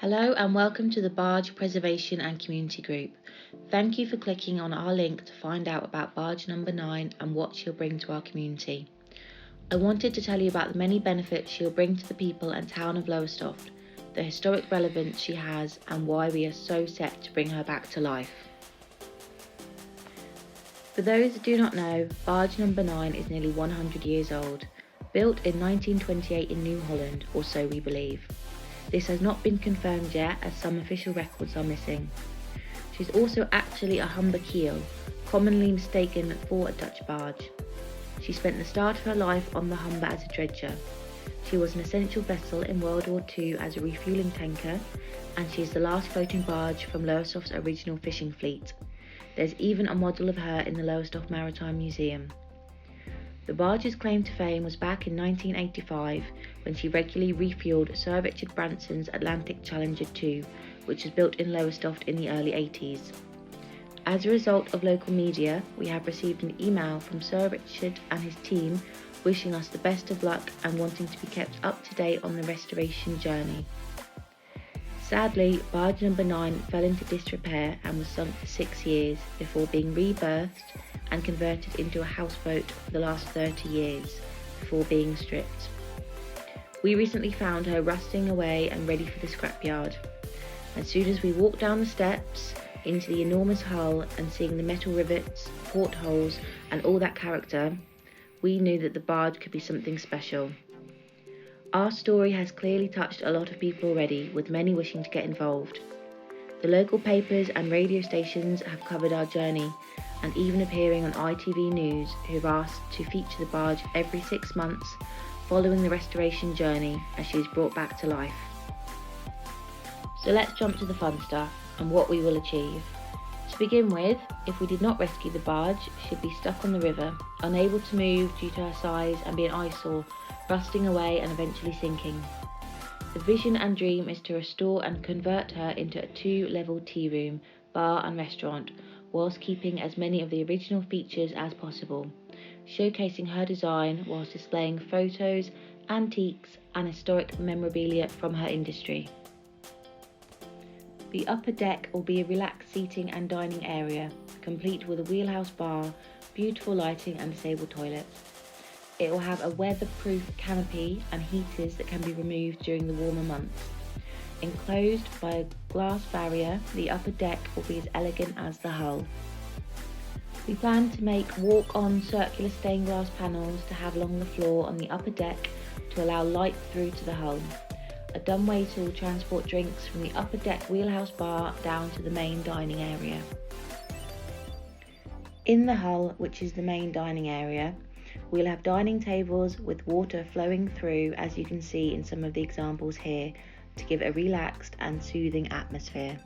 Hello and welcome to the Barge Preservation and Community Group. Thank you for clicking on our link to find out about Barge number 9 and what she'll bring to our community. I wanted to tell you about the many benefits she'll bring to the people and town of Lowestoft, the historic relevance she has and why we are so set to bring her back to life. For those that do not know, Barge number 9 is nearly 100 years old, built in 1928 in New Holland, or so we believe. This has not been confirmed yet, as some official records are missing. She's also actually a Humber keel, commonly mistaken for a Dutch barge. She spent the start of her life on the Humber as a dredger. She was an essential vessel in World War II as a refuelling tanker, and she is the last floating barge from Lowestoft's original fishing fleet. There's even a model of her in the Lowestoft Maritime Museum. The barge's claim to fame was back in 1985 when she regularly refuelled Sir Richard Branson's Atlantic Challenger 2, which was built in Lowestoft in the early 80s. As a result of local media, we have received an email from Sir Richard and his team wishing us the best of luck and wanting to be kept up to date on the restoration journey. Sadly, barge number 9 fell into disrepair and was sunk for 6 years before being rebirthed and converted into a houseboat for the last 30 years before being stripped. We recently found her rusting away and ready for the scrapyard. As soon as we walked down the steps into the enormous hull and seeing the metal rivets, portholes and all that character, we knew that the barge could be something special. Our story has clearly touched a lot of people already, with many wishing to get involved. The local papers and radio stations have covered our journey, and even appearing on ITV News, who have asked to feature the barge every 6 months following the restoration journey as she is brought back to life. So let's jump to the fun stuff and what we will achieve. To begin with, if we did not rescue the barge, she'd be stuck on the river, unable to move due to her size and be an eyesore, rusting away and eventually sinking. The vision and dream is to restore and convert her into a 2-level tea room, bar and restaurant, whilst keeping as many of the original features as possible, showcasing her design whilst displaying photos, antiques and historic memorabilia from her industry. The upper deck will be a relaxed seating and dining area, complete with a wheelhouse bar, beautiful lighting and disabled toilets. It will have a weatherproof canopy and heaters that can be removed during the warmer months. Enclosed by a glass barrier, the upper deck will be as elegant as the hull. We plan to make walk-on circular stained glass panels to have along the floor on the upper deck to allow light through to the hull. A dumbwaiter will transport drinks from the upper deck wheelhouse bar down to the main dining area. In the hull, which is the main dining area, we'll have dining tables with water flowing through, as you can see in some of the examples here, to give a relaxed and soothing atmosphere.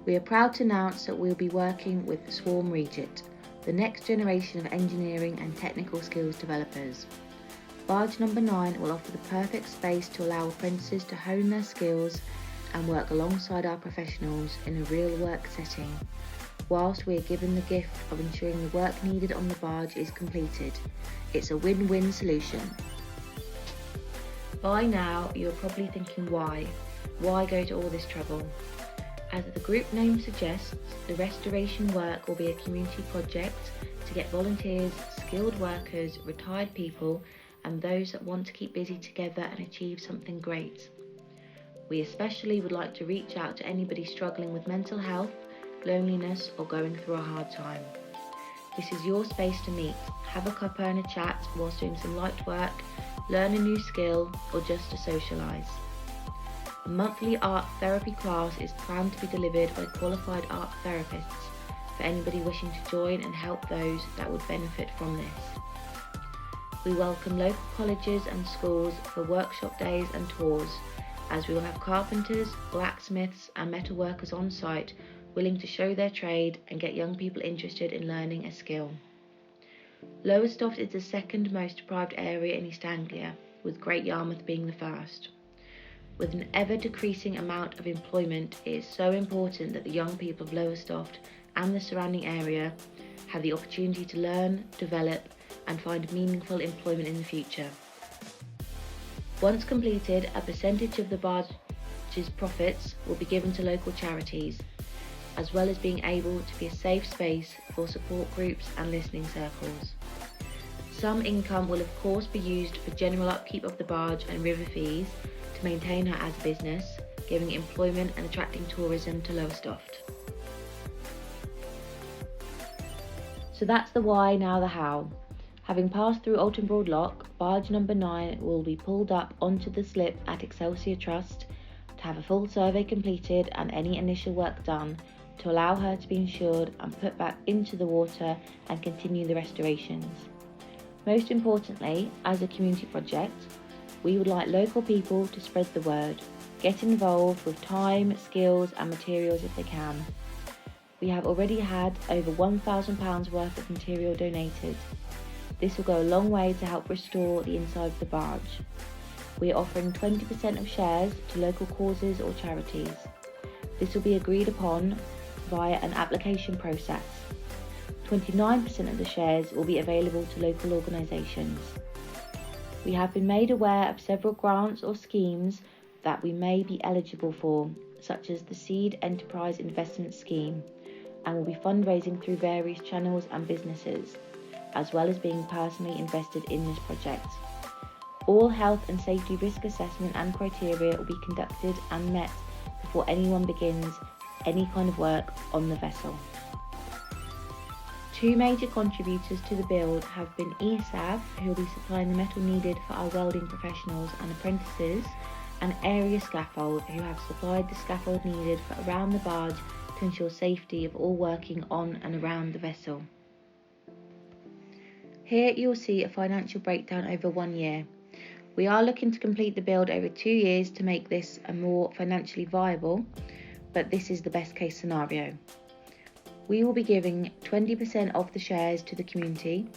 We are proud to announce that we'll be working with Swarm Regit, the next generation of engineering and technical skills developers. Barge number 9 will offer the perfect space to allow apprentices to hone their skills and work alongside our professionals in a real work setting, whilst we are given the gift of ensuring the work needed on the barge is completed. It's a win-win solution. By now, you're probably thinking why? Why go to all this trouble? As the group name suggests, the restoration work will be a community project to get volunteers, skilled workers, retired people, and those that want to keep busy together and achieve something great. We especially would like to reach out to anybody struggling with mental health, loneliness or going through a hard time. This is your space to meet, have a cuppa and a chat whilst doing some light work, learn a new skill or just to socialise. A monthly art therapy class is planned to be delivered by qualified art therapists for anybody wishing to join and help those that would benefit from this. We welcome local colleges and schools for workshop days and tours, as we will have carpenters, blacksmiths and metal workers on site willing to show their trade and get young people interested in learning a skill. Lowestoft is the second most deprived area in East Anglia, with Great Yarmouth being the first. With an ever-decreasing amount of employment, it is so important that the young people of Lowestoft and the surrounding area have the opportunity to learn, develop and find meaningful employment in the future. Once completed, a percentage of the barge barge's profits will be given to local charities, as well as being able to be a safe space for support groups and listening circles. Some income will of course be used for general upkeep of the barge and river fees to maintain her as a business, giving employment and attracting tourism to Lowestoft. So that's the why, now the how. Having passed through Alton Broad Lock, barge number 9 will be pulled up onto the slip at Excelsior Trust to have a full survey completed and any initial work done to allow her to be insured and put back into the water and continue the restorations. Most importantly, as a community project, we would like local people to spread the word, get involved with time, skills and materials if they can. We have already had over £1,000 worth of material donated. This will go a long way to help restore the inside of the barge. We are offering 20% of shares to local causes or charities. This will be agreed upon via an application process. 29% of the shares will be available to local organisations. We have been made aware of several grants or schemes that we may be eligible for, such as the Seed Enterprise Investment Scheme, and will be fundraising through various channels and businesses, as well as being personally invested in this project. All health and safety risk assessment and criteria will be conducted and met before anyone begins any kind of work on the vessel. Two major contributors to the build have been ESAV, who will be supplying the metal needed for our welding professionals and apprentices, and Area Scaffold, who have supplied the scaffold needed for around the barge to ensure safety of all working on and around the vessel. Here you will see a financial breakdown over 1 year. We are looking to complete the build over 2 years to make this a more financially viable, but this is the best case scenario. We will be giving 20% of the shares to the community,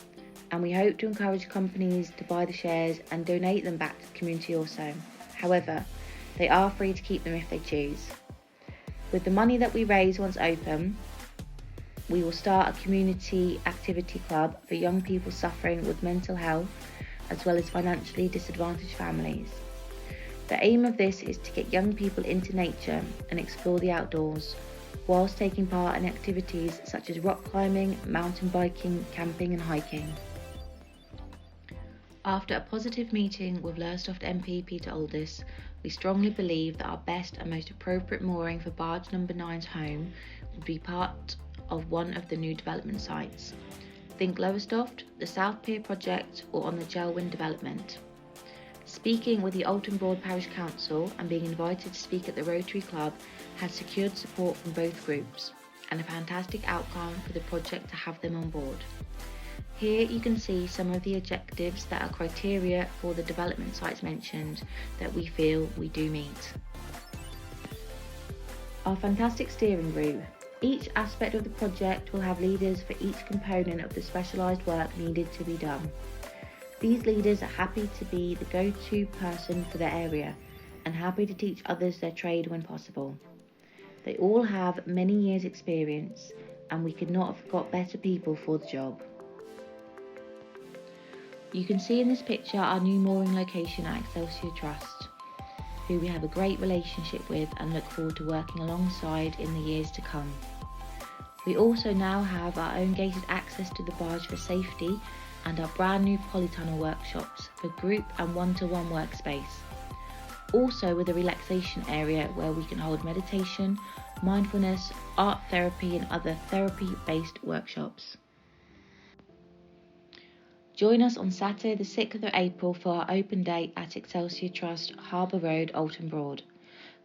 and we hope to encourage companies to buy the shares and donate them back to the community also. However, they are free to keep them if they choose. With the money that we raise once open, we will start a community activity club for young people suffering with mental health, as well as financially disadvantaged families. The aim of this is to get young people into nature and explore the outdoors, whilst taking part in activities such as rock climbing, mountain biking, camping and hiking. After a positive meeting with Lowestoft MP Peter Aldis, we strongly believe that our best and most appropriate mooring for barge number 9's home would be part of one of the new development sites. Think Lowestoft, the South Pier project or on the Jelwyn development. Speaking with the Alton Broad Parish Council and being invited to speak at the Rotary Club has secured support from both groups, and a fantastic outcome for the project to have them on board. Here you can see some of the objectives that are criteria for the development sites mentioned that we feel we do meet. Our fantastic steering group. Each aspect of the project will have leaders for each component of the specialised work needed to be done. These leaders are happy to be the go-to person for their area and happy to teach others their trade when possible. They all have many years' experience, and we could not have got better people for the job. You can see in this picture our new mooring location at Excelsior Trust, who we have a great relationship with and look forward to working alongside in the years to come. We also now have our own gated access to the barge for safety and our brand new polytunnel workshops for group and one-to-one workspace. Also with a relaxation area where we can hold meditation, mindfulness, art therapy and other therapy-based workshops. Join us on Saturday the 6th of April for our open day at Excelsior Trust, Harbour Road, Alton Broad.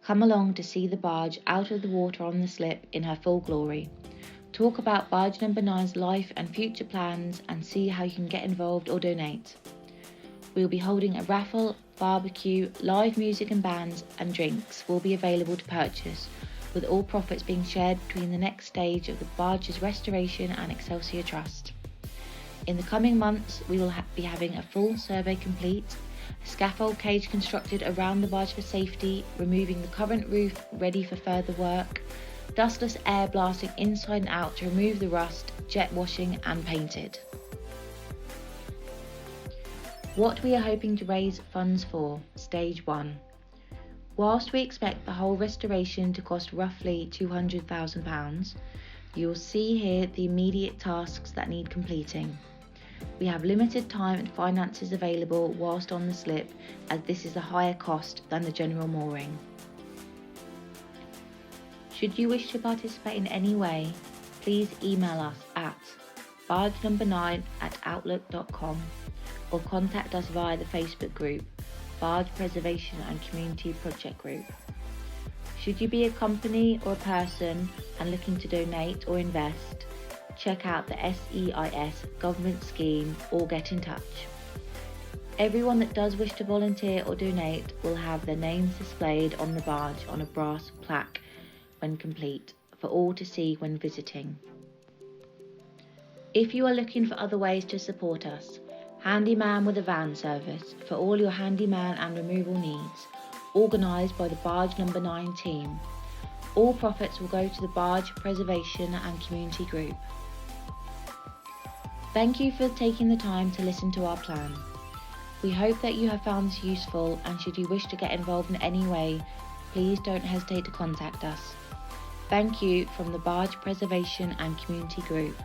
Come along to see the barge out of the water on the slip in her full glory. Talk about barge number 9's life and future plans and see how you can get involved or donate. We will be holding a raffle, barbecue, live music and bands and drinks will be available to purchase, with all profits being shared between the next stage of the barge's restoration and Excelsior Trust. In the coming months, we will be having a full survey complete, a scaffold cage constructed around the barge for safety, removing the current roof ready for further work, dustless air blasting inside and out to remove the rust, jet washing and painted. What we are hoping to raise funds for, Stage 1. Whilst we expect the whole restoration to cost roughly £200,000, you will see here the immediate tasks that need completing. We have limited time and finances available whilst on the slip, as this is a higher cost than the general mooring. Should you wish to participate in any way, please email us at bargenumber9@outlook.com or contact us via the Facebook group Barge Preservation and Community Project Group. Should you be a company or a person and looking to donate or invest, check out the SEIS government scheme or get in touch. Everyone that does wish to volunteer or donate will have their names displayed on the barge on a brass plaque when complete, for all to see when visiting. If you are looking for other ways to support us, Handyman with a Van service for all your handyman and removal needs, organised by the Barge Number 9 team. All profits will go to the Barge Preservation and Community Group. Thank you for taking the time to listen to our plan. We hope that you have found this useful, and should you wish to get involved in any way, please don't hesitate to contact us. Thank you from the Barge Preservation and Community Group.